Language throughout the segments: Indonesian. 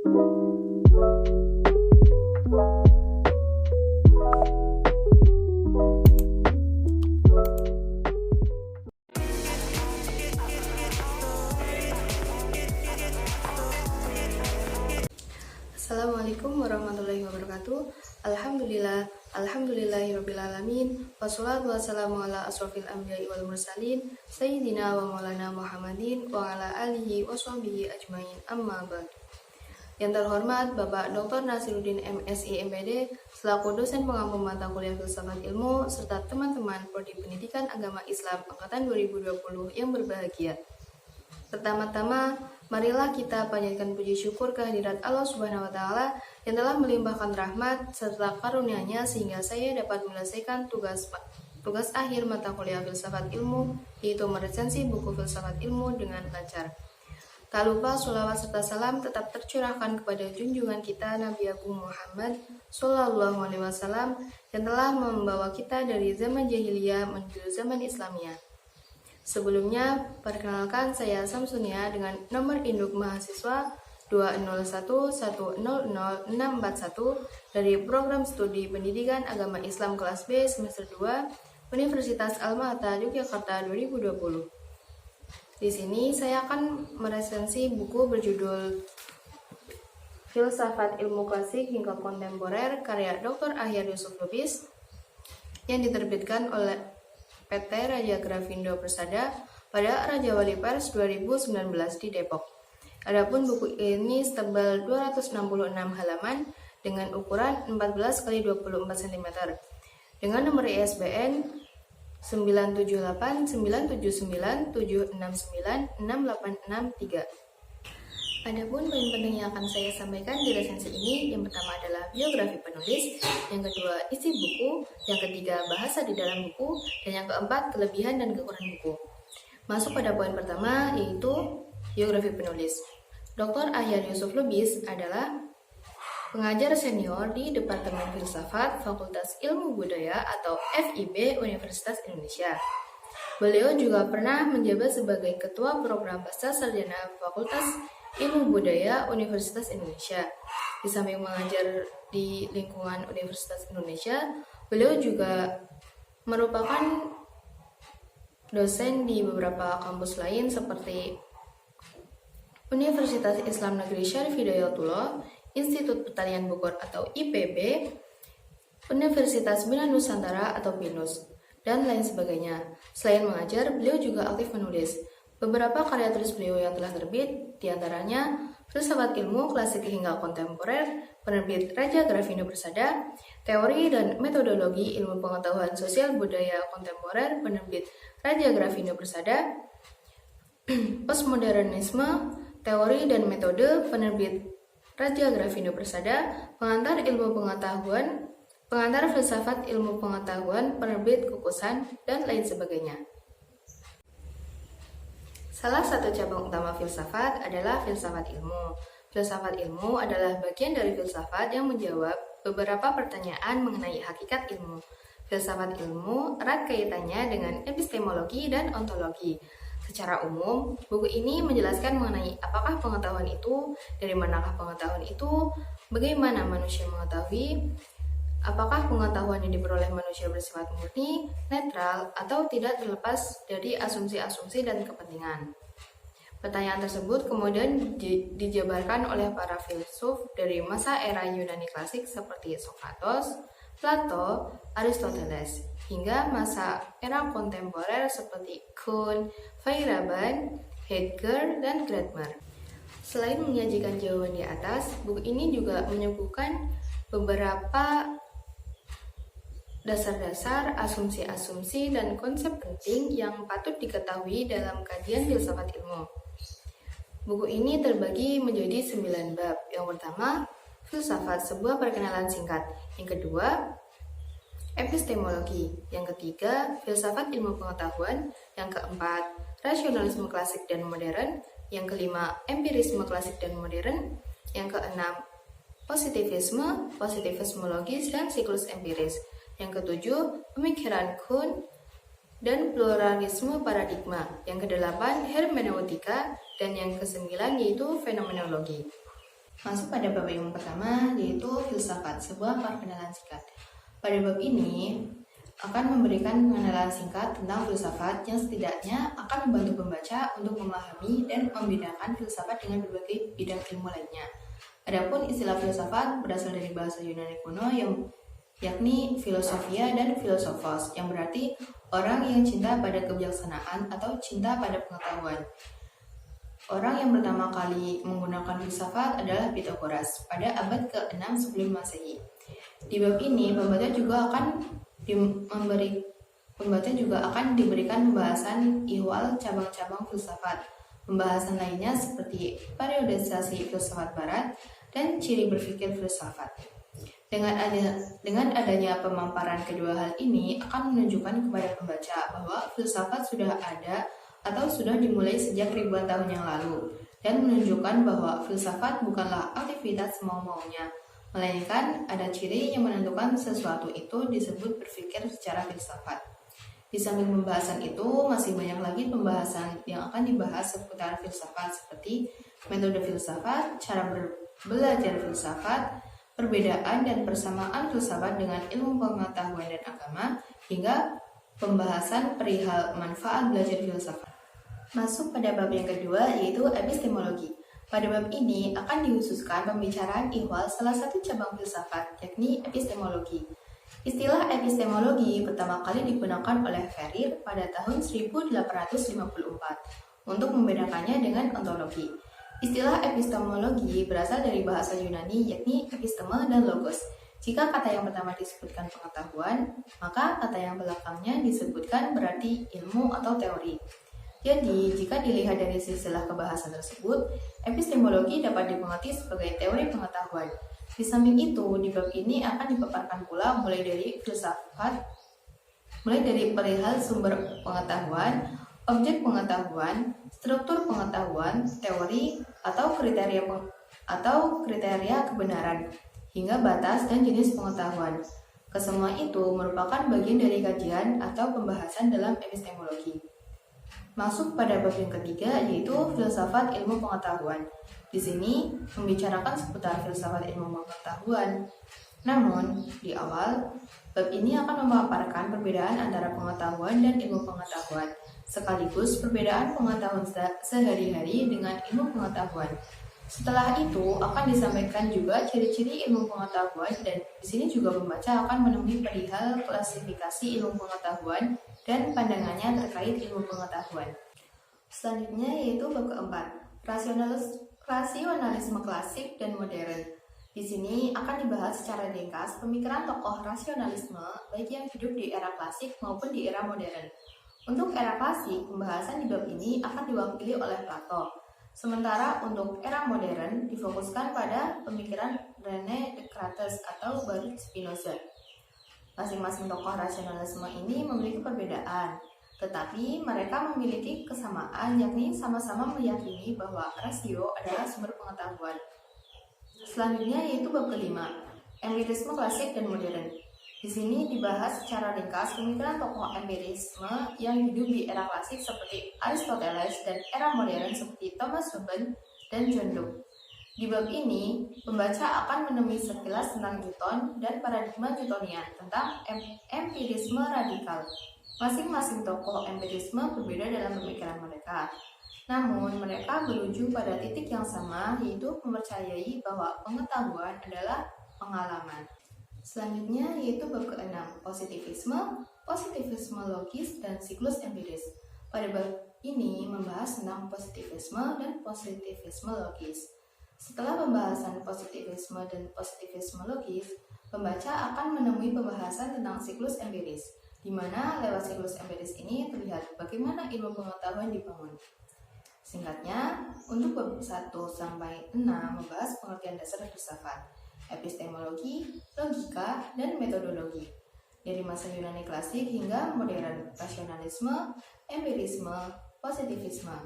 Assalamualaikum warahmatullahi wabarakatuh. Alhamdulillahirrabbilalamin. Wassalatu wassalamu ala asrofil anbiya'i wal mursalin Sayyidina wa maulana Muhammadin wa ala alihi wa sahbihi ajmain, amma ba'd. Yang terhormat Bapak Dr. Nasiruddin MSI MPD selaku dosen pengampu mata kuliah filsafat ilmu serta teman-teman prodi pendidikan agama Islam angkatan 2020 yang berbahagia. Pertama-tama, marilah kita panjatkan puji syukur kehadirat Allah Subhanahu wa Ta'ala yang telah melimpahkan rahmat serta karunia-Nya sehingga saya dapat menyelesaikan tugas akhir mata kuliah filsafat ilmu, yaitu meresensi buku filsafat ilmu dengan lancar. Tak lupa sholawat serta salam tetap tercurahkan kepada junjungan kita Nabi Agung Muhammad Sallallahu Alaihi Wasallam yang telah membawa kita dari zaman jahiliyah menuju zaman Islamiyah. Sebelumnya, perkenalkan saya Samsunia dengan nomor induk mahasiswa 201100641 dari program studi pendidikan agama Islam kelas B semester 2 Universitas Alma-Ata Yogyakarta 2020. Di sini saya akan meresensi buku berjudul Filsafat Ilmu Klasik hingga Kontemporer karya Dr. Ahyar Yusuf Lubis yang diterbitkan oleh PT Raja Grafindo Persada pada Raja Wali Pers 2019 di Depok. Adapun buku ini setebal 266 halaman dengan ukuran 14 x 24 cm dengan nomor ISBN 9789797969683. Adapun poin penting yang akan saya sampaikan di resensi ini, yang pertama adalah biografi penulis, yang kedua isi buku, yang ketiga bahasa di dalam buku, dan yang keempat kelebihan dan kekurangan buku. Masuk pada poin pertama, yaitu biografi penulis. Dr. Ahyar Yusuf Lubis adalah pengajar senior di Departemen Filsafat Fakultas Ilmu Budaya atau FIB Universitas Indonesia. Beliau juga pernah menjabat sebagai Ketua Program Pasca Sarjana Fakultas Ilmu Budaya Universitas Indonesia. Di samping mengajar di lingkungan Universitas Indonesia, beliau juga merupakan dosen di beberapa kampus lain seperti Universitas Islam Negeri Syarif Hidayatullah, Institut Pertanian Bogor atau IPB, Universitas Bina Nusantara atau BINUS, dan lain sebagainya. Selain mengajar, beliau juga aktif menulis. Beberapa karya tulis beliau yang telah terbit, diantaranya Filsafat Ilmu Klasik hingga Kontemporer, penerbit Raja Grafindo Persada, Teori dan Metodologi Ilmu Pengetahuan Sosial Budaya Kontemporer, penerbit Raja Grafindo Persada, Postmodernisme, Teori dan Metode, penerbit Raja Grafindo Persada, Pengantar Ilmu Pengetahuan, Pengantar Filsafat Ilmu Pengetahuan, penerbit Kukusan, dan lain sebagainya. Salah satu cabang utama filsafat adalah filsafat ilmu. Filsafat ilmu adalah bagian dari filsafat yang menjawab beberapa pertanyaan mengenai hakikat ilmu. Filsafat ilmu erat kaitannya dengan epistemologi dan ontologi. Secara umum, buku ini menjelaskan mengenai apakah pengetahuan itu, dari manakah pengetahuan itu, bagaimana manusia mengetahui, apakah pengetahuan yang diperoleh manusia bersifat murni, netral, atau tidak terlepas dari asumsi-asumsi dan kepentingan. Pertanyaan tersebut kemudian dijabarkan oleh para filsuf dari masa era Yunani klasik seperti Sokrates, Plato, Aristoteles, hingga masa era kontemporer seperti Kuhn, Feyerabend, Heidegger, dan Gadamer. Selain menyajikan jawaban di atas, buku ini juga menyuguhkan beberapa dasar-dasar, asumsi-asumsi, dan konsep penting yang patut diketahui dalam kajian filsafat ilmu. Buku ini terbagi menjadi 9 bab. Yang pertama, filsafat, sebuah perkenalan singkat. Yang kedua, epistemologi. Yang ketiga, filsafat ilmu pengetahuan. Yang keempat, rasionalisme klasik dan modern. Yang kelima, empirisme klasik dan modern. Yang keenam, positivisme, positivismologis, dan siklus empiris. Yang ketujuh, pemikiran Kuhn dan pluralisme paradigma. Yang kedelapan, hermeneutika, dan yang kesembilan yaitu fenomenologi. Masuk pada bab yang pertama, yaitu filsafat, sebuah perkenalan singkat. Pada bab ini akan memberikan pengenalan singkat tentang filsafat yang setidaknya akan membantu pembaca untuk memahami dan membedakan filsafat dengan berbagai bidang ilmu lainnya. Adapun istilah filsafat berasal dari bahasa Yunani kuno yakni filosofia dan filosofos, yang berarti orang yang cinta pada kebijaksanaan atau cinta pada pengetahuan. Orang yang pertama kali menggunakan filsafat adalah Pythagoras pada abad ke-6 sebelum Masehi. Di bab ini pembaca juga akan diberikan pembahasan ihwal cabang-cabang filsafat. Pembahasan lainnya seperti periodisasi filsafat barat dan ciri berpikir filsafat. Dengan adanya pemaparan kedua hal ini akan menunjukkan kepada pembaca bahwa filsafat sudah ada atau sudah dimulai sejak ribuan tahun yang lalu, dan menunjukkan bahwa filsafat bukanlah aktivitas mau-maunya, melainkan ada ciri yang menentukan sesuatu itu disebut berpikir secara filsafat. Di samping pembahasan itu, masih banyak lagi pembahasan yang akan dibahas seputar filsafat seperti metode filsafat, cara belajar filsafat, perbedaan dan persamaan filsafat dengan ilmu pengetahuan dan agama, hingga pembahasan perihal manfaat belajar filsafat. Masuk pada bab yang kedua, yaitu epistemologi. Pada bab ini akan dikhususkan pembicaraan ihwal salah satu cabang filsafat, yakni epistemologi. Istilah epistemologi pertama kali digunakan oleh Ferrier pada tahun 1854 untuk membedakannya dengan ontologi. Istilah epistemologi berasal dari bahasa Yunani, yakni episteme dan logos. Jika kata yang pertama disebutkan pengetahuan, maka kata yang belakangnya disebutkan berarti ilmu atau teori. Jadi, jika dilihat dari silsilah kebahasan tersebut, epistemologi dapat dimengerti sebagai teori pengetahuan. Di samping itu, di bab ini akan dipaparkan pula mulai dari perihal sumber pengetahuan, objek pengetahuan, struktur pengetahuan, teori, atau kriteria kebenaran, hingga batas dan jenis pengetahuan. Kesemua itu merupakan bagian dari kajian atau pembahasan dalam epistemologi. Masuk pada bab yang ketiga, yaitu filsafat ilmu pengetahuan. Di sini membicarakan seputar filsafat ilmu pengetahuan. Namun, di awal, bab ini akan memaparkan perbedaan antara pengetahuan dan ilmu pengetahuan, sekaligus perbedaan pengetahuan sehari-hari dengan ilmu pengetahuan. Setelah itu akan disampaikan juga ciri-ciri ilmu pengetahuan, dan di sini juga pembaca akan menemui perihal klasifikasi ilmu pengetahuan dan pandangannya terkait ilmu pengetahuan. Selanjutnya yaitu bab keempat, rasionalisme klasik dan modern. Di sini akan dibahas secara ringkas pemikiran tokoh rasionalisme baik yang hidup di era klasik maupun di era modern. Untuk era klasik, pembahasan di bab ini akan diwakili oleh Plato. Sementara untuk era modern difokuskan pada pemikiran René Descartes atau Baruch Spinoza. Masing-masing tokoh rasionalisme ini memiliki perbedaan, tetapi mereka memiliki kesamaan, yakni sama-sama meyakini bahwa rasio adalah sumber pengetahuan. Selanjutnya yaitu bab kelima, empirisme klasik dan modern. Di sini dibahas secara ringkas pemikiran tokoh empirisme yang hidup di era klasik seperti Aristoteles dan era modern seperti Thomas Hobbes dan John Locke. Di bab ini, pembaca akan menemui sekilas tentang Newton dan paradigma Newtonian tentang empirisme radikal. Masing-masing tokoh empirisme berbeda dalam pemikiran mereka. Namun, mereka berujung pada titik yang sama, yaitu mempercayai bahwa pengetahuan adalah pengalaman. Selanjutnya yaitu bab ke-6, positivisme logis dan siklus empiris. Pada bab ini membahas tentang positivisme dan positivisme logis. Setelah pembahasan positivisme dan positivisme logis, pembaca akan menemui pembahasan tentang siklus empiris, di mana lewat siklus empiris ini terlihat bagaimana ilmu pengetahuan dibangun. Singkatnya, untuk bab 1-6 membahas pengertian dasar filsafat, epistemologi, logika, dan metodologi. Dari masa Yunani klasik hingga modern, rasionalisme, empirisme, positivisme.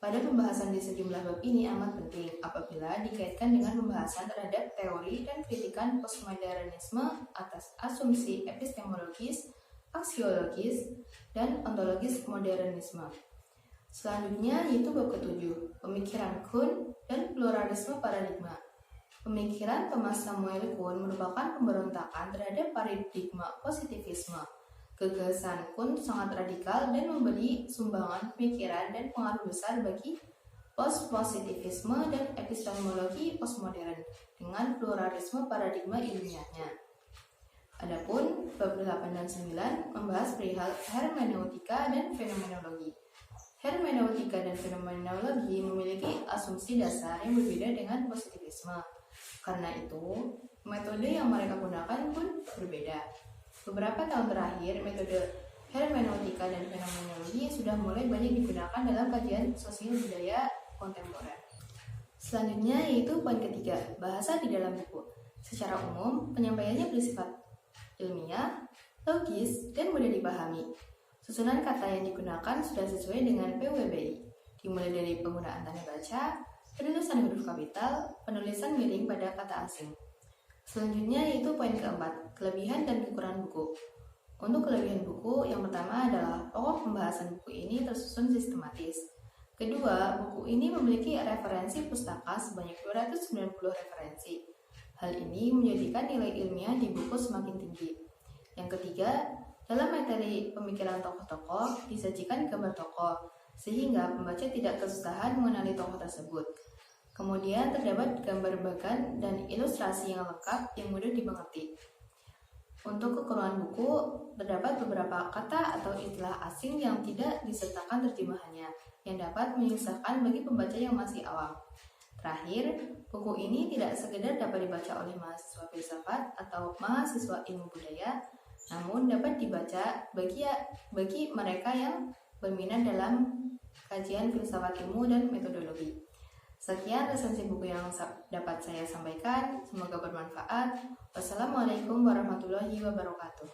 Pada pembahasan di sejumlah bab ini amat penting apabila dikaitkan dengan pembahasan terhadap teori dan kritikan postmodernisme atas asumsi epistemologis, aksiologis, dan ontologis modernisme. Selanjutnya yaitu bab ke-7, pemikiran Kuhn dan pluralisme paradigma. Pemikiran Thomas Samuel Kuhn merupakan pemberontakan terhadap paradigma positivisme. Gagasan Kuhn sangat radikal dan memberi sumbangan pemikiran dan pengaruh besar bagi post-positivisme dan epistemologi postmodern dengan pluralisme paradigma ilmiahnya. Adapun bab 8 dan 9 membahas perihal hermeneutika dan fenomenologi. Hermeneutika dan fenomenologi memiliki asumsi dasar yang berbeda dengan positivisme. Karena itu, metode yang mereka gunakan pun berbeda. Beberapa tahun terakhir, metode hermeneutika dan fenomenologi sudah mulai banyak digunakan dalam kajian sosial budaya kontemporer. Selanjutnya yaitu poin ketiga, bahasa di dalam buku. Secara umum, penyampaiannya bersifat ilmiah, logis, dan mudah dipahami. Susunan kata yang digunakan sudah sesuai dengan PWBI, dimulai dari penggunaan tanda baca, penulisan huruf kapital, penulisan miring pada kata asing. Selanjutnya yaitu poin keempat, kelebihan dan kekurangan buku. Untuk kelebihan buku, yang pertama adalah pokok pembahasan buku ini tersusun sistematis. Kedua, buku ini memiliki referensi pustaka sebanyak 290 referensi. Hal ini menjadikan nilai ilmiah di buku semakin tinggi. Yang ketiga, dalam materi pemikiran tokoh-tokoh disajikan gambar tokoh, sehingga pembaca tidak kesusahan mengenali tokoh tersebut. Kemudian terdapat gambar bagan dan ilustrasi yang lengkap yang mudah dimengerti. Untuk kekurangan buku, terdapat beberapa kata atau istilah asing yang tidak disertakan terjemahannya, yang dapat menyusahkan bagi pembaca yang masih awam. Terakhir, buku ini tidak sekedar dapat dibaca oleh mahasiswa filsafat atau mahasiswa ilmu budaya, namun dapat dibaca bagi mereka yang berminat dalam kajian filsafat ilmu dan metodologi. Sekian resensi buku yang dapat saya sampaikan, semoga bermanfaat. Wassalamualaikum warahmatullahi wabarakatuh.